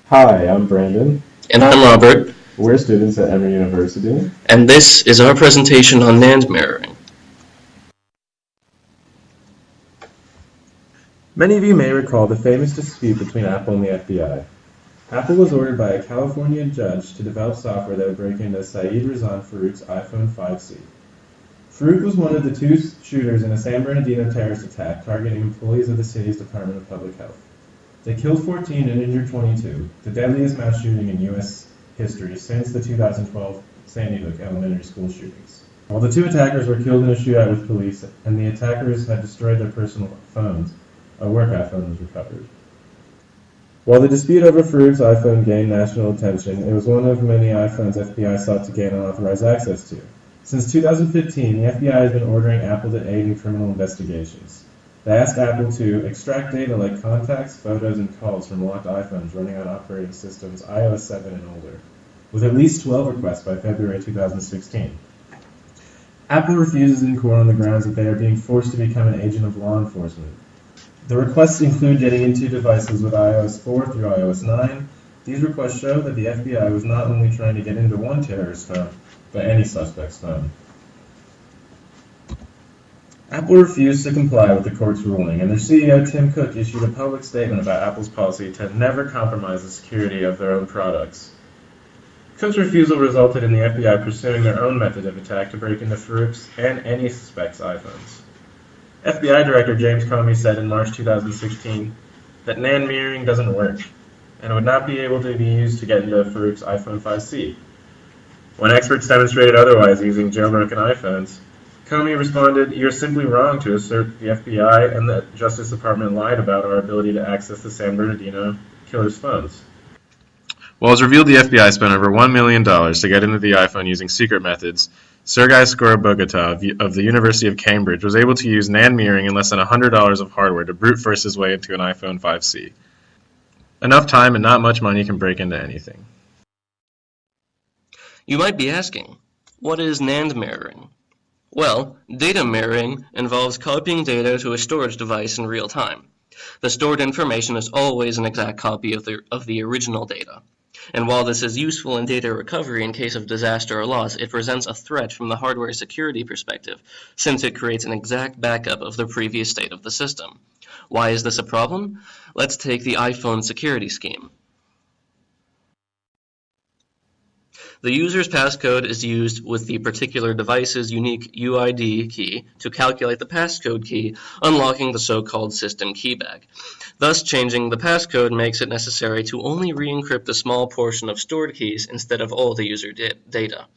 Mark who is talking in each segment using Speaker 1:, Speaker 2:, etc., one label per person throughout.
Speaker 1: Hi, I'm Brandon.
Speaker 2: And I'm Robert,
Speaker 1: We're students at Emory University.
Speaker 2: and this is our presentation on NAND mirroring.
Speaker 1: Many of you may recall the famous dispute between Apple and the FBI. Apple was ordered by a California judge to develop software that would break into Saeed Razan Farouk's iPhone 5C. Farouk was one of the two shooters in a San Bernardino terrorist attack targeting employees of the city's Department of Public Health. They killed 14 and injured 22, the deadliest mass shooting in U.S. history since the 2012 Sandy Hook elementary school shootings. While the two attackers were killed in a shootout with police and the attackers had destroyed their personal phones, a work iPhone was recovered. While the dispute over Farouk's iPhone gained national attention, it was one of many iPhones FBI sought to gain unauthorized access to. Since 2015, the FBI has been ordering Apple to aid in criminal investigations. They asked Apple to extract data like contacts, photos, and calls from locked iPhones running on operating systems iOS 7 and older, with at least 12 requests by February 2016. Apple refuses in court on the grounds that they are being forced to become an agent of law enforcement. The requests include getting into devices with iOS 4 through iOS 9. These requests show that the FBI was not only trying to get into one terrorist phone, but any suspect's phone. Apple refused to comply with the court's ruling, and their CEO Tim Cook issued a public statement about Apple's policy to never compromise the security of their own products. Cook's refusal resulted in the FBI pursuing their own method of attack to break into Farouk's and any suspect's iPhones. FBI Director James Comey said in March 2016 that NAND mirroring doesn't work, and would not be able to be used to get into Farouk's iPhone 5C. When experts demonstrated otherwise using jailbroken iPhones, Comey responded, "You're simply wrong to assert the FBI and the Justice Department lied about our ability to access the San Bernardino killer's phones."
Speaker 3: Well, as revealed, the FBI spent over $1 million to get into the iPhone using secret methods. Sergei Skorobogatov of the University of Cambridge was able to use NAND mirroring in less than $100 of hardware to brute force his way into an iPhone 5C. Enough time and not much money can break into anything.
Speaker 2: You might be asking, what is NAND mirroring? Well, data mirroring involves copying data to a storage device in real time. The stored information is always an exact copy of the original data. And while this is useful in data recovery in case of disaster or loss, it presents a threat from the hardware security perspective, since it creates an exact backup of the previous state of the system. Why is this a problem? Let's take the iPhone security scheme. The user's passcode is used with the particular device's unique UID key to calculate the passcode key, unlocking the so-called system key bag. Thus, changing the passcode makes it necessary to only re-encrypt a small portion of stored keys instead of all the user data.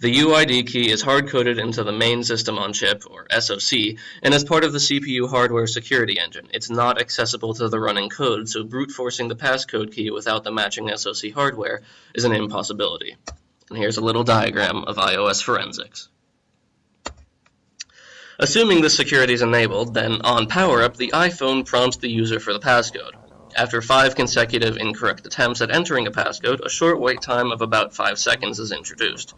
Speaker 2: The UID key is hard-coded into the main system on chip, or SoC, and is part of the CPU hardware security engine. It's not accessible to the running code, so brute forcing the passcode key without the matching SoC hardware is an impossibility. And here's a little diagram of iOS forensics. Assuming this security is enabled, then on power-up, the iPhone prompts the user for the passcode. After 5 consecutive incorrect attempts at entering a passcode, a short wait time of about 5 seconds is introduced.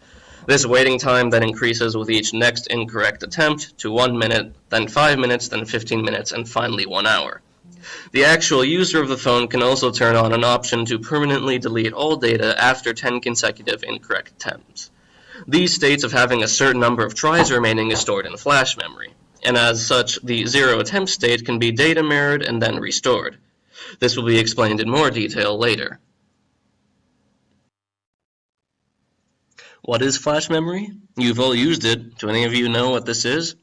Speaker 2: This waiting time then increases with each next incorrect attempt to 1 minute, then 5 minutes, then 15 minutes, and finally 1 hour. The actual user of the phone can also turn on an option to permanently delete all data after 10 consecutive incorrect attempts. These states of having a certain number of tries remaining is stored in flash memory, and as such, the 0 attempt state can be data mirrored and then restored. This will be explained in more detail later. What is flash memory? You've all used it. Do any of you know what this is?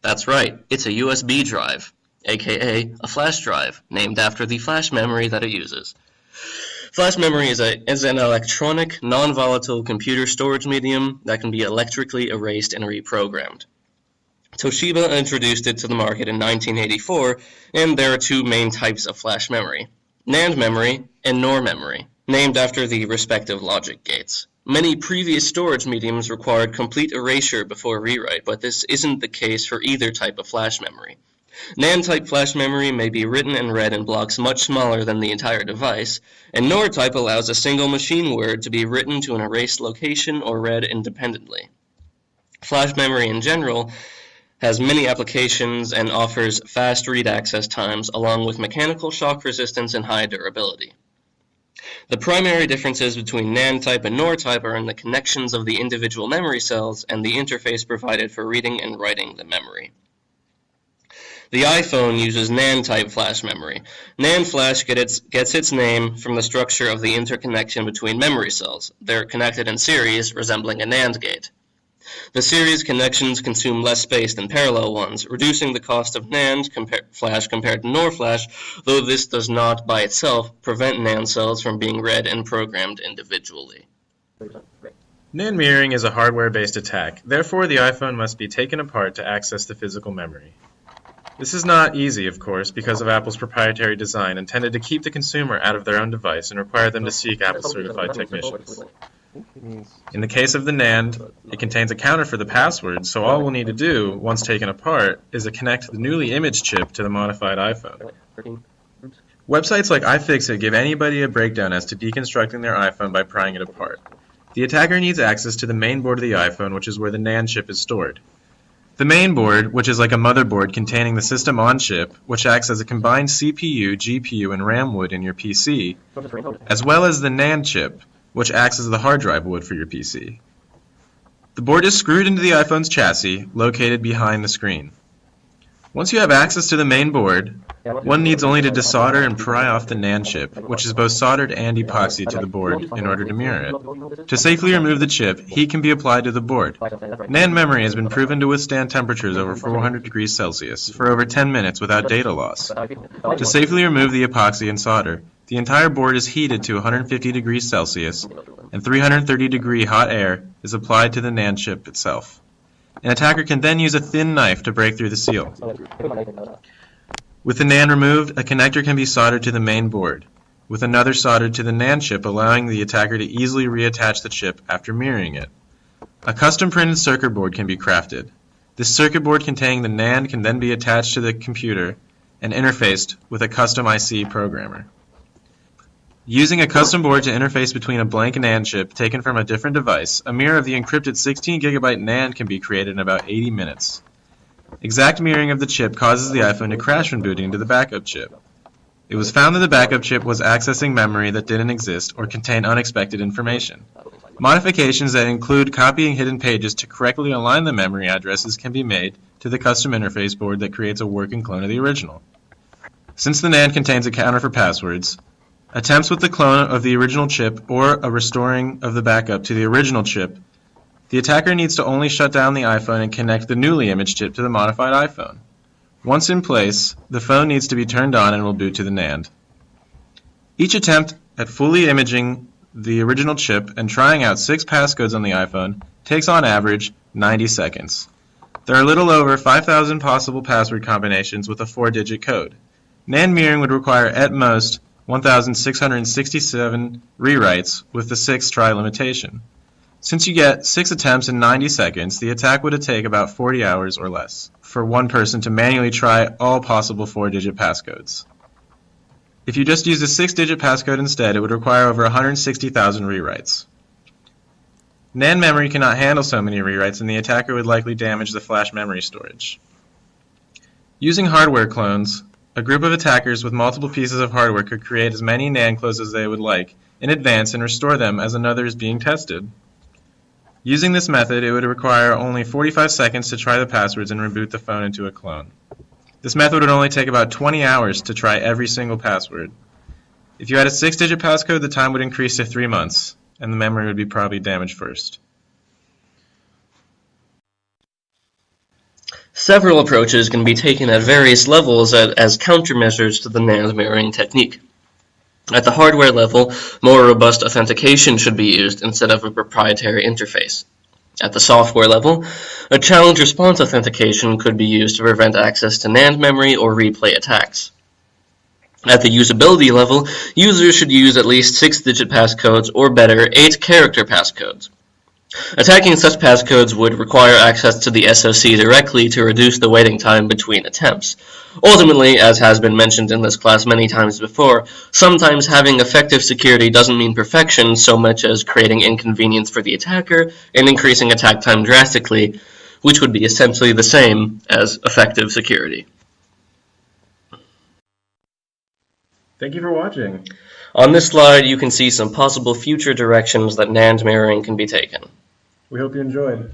Speaker 2: That's right, it's a USB drive, aka a flash drive, named after the flash memory that it uses. Flash memory is an electronic, non-volatile computer storage medium that can be electrically erased and reprogrammed. Toshiba introduced it to the market in 1984, and there are two main types of flash memory: NAND memory and NOR memory, named after the respective logic gates. Many previous storage mediums required complete erasure before rewrite, but this isn't the case for either type of flash memory. NAND-type flash memory may be written and read in blocks much smaller than the entire device, and NOR-type allows a single machine word to be written to an erased location or read independently. Flash memory in general has many applications and offers fast read access times along with mechanical shock resistance and high durability. The primary differences between NAND type and NOR type are in the connections of the individual memory cells and the interface provided for reading and writing the memory. The iPhone uses NAND type flash memory. NAND flash gets its name from the structure of the interconnection between memory cells. They're connected in series, resembling a NAND gate. The series connections consume less space than parallel ones, reducing the cost of NAND flash compared to NOR flash, though this does not, by itself, prevent NAND cells from being read and programmed individually.
Speaker 3: NAND mirroring is a hardware-based attack, therefore the iPhone must be taken apart to access the physical memory. This is not easy, of course, because of Apple's proprietary design intended to keep the consumer out of their own device and require them to seek Apple-certified technicians. In the case of the NAND, it contains a counter for the password, so all we'll need to do, once taken apart, is to connect the newly imaged chip to the modified iPhone. Websites like iFixit give anybody a breakdown as to deconstructing their iPhone by prying it apart. The attacker needs access to the main board of the iPhone, which is where the NAND chip is stored. The main board, which is like a motherboard containing the system on chip, which acts as a combined CPU, GPU, and RAM would in your PC, as well as the NAND chip, which acts as the hard drive would for your PC. The board is screwed into the iPhone's chassis, located behind the screen. Once you have access to the main board, one needs only to desolder and pry off the NAND chip, which is both soldered and epoxy to the board in order to mirror it. To safely remove the chip, heat can be applied to the board. NAND memory has been proven to withstand temperatures over 400 degrees Celsius for over 10 minutes without data loss. To safely remove the epoxy and solder, the entire board is heated to 150 degrees Celsius, and 330 degree hot air is applied to the NAND chip itself. An attacker can then use a thin knife to break through the seal. With the NAND removed, a connector can be soldered to the main board, with another soldered to the NAND chip, allowing the attacker to easily reattach the chip after mirroring it. A custom printed circuit board can be crafted. This circuit board containing the NAND can then be attached to the computer and interfaced with a custom IC programmer. Using a custom board to interface between a blank NAND chip taken from a different device, a mirror of the encrypted 16GB NAND can be created in about 80 minutes. Exact mirroring of the chip causes the iPhone to crash when booting to the backup chip. It was found that the backup chip was accessing memory that didn't exist or contain unexpected information. Modifications that include copying hidden pages to correctly align the memory addresses can be made to the custom interface board that creates a working clone of the original. Since the NAND contains a counter for passwords, attempts with the clone of the original chip or a restoring of the backup to the original chip, the attacker needs to only shut down the iPhone and connect the newly imaged chip to the modified iPhone. Once in place, the phone needs to be turned on and will boot to the NAND. Each attempt at fully imaging the original chip and trying out 6 passcodes on the iPhone takes on average 90 seconds. There are a little over 5,000 possible password combinations with a 4-digit code. NAND mirroring would require at most 1,667 rewrites with the 6-try limitation. Since you get 6 attempts in 90 seconds, the attack would take about 40 hours or less for one person to manually try all possible 4-digit passcodes. If you just use a 6-digit passcode instead, it would require over 160,000 rewrites. NAND memory cannot handle so many rewrites, and the attacker would likely damage the flash memory storage. Using hardware clones, a group of attackers with multiple pieces of hardware could create as many NAND clones as they would like in advance and restore them as another is being tested. Using this method, it would require only 45 seconds to try the passwords and reboot the phone into a clone. This method would only take about 20 hours to try every single password. If you had a 6-digit passcode, the time would increase to 3 months, and the memory would be probably damaged first.
Speaker 2: Several approaches can be taken at various levels as countermeasures to the NAND mirroring technique. At the hardware level, more robust authentication should be used instead of a proprietary interface. At the software level, a challenge-response authentication could be used to prevent access to NAND memory or replay attacks. At the usability level, users should use at least 6-digit passcodes or better, 8-character passcodes. Attacking such passcodes would require access to the SoC directly to reduce the waiting time between attempts. Ultimately, as has been mentioned in this class many times before, sometimes having effective security doesn't mean perfection so much as creating inconvenience for the attacker and increasing attack time drastically, which would be essentially the same as effective security.
Speaker 3: Thank you for watching.
Speaker 2: On this slide, you can see some possible future directions that NAND mirroring can be taken.
Speaker 1: We hope you enjoyed.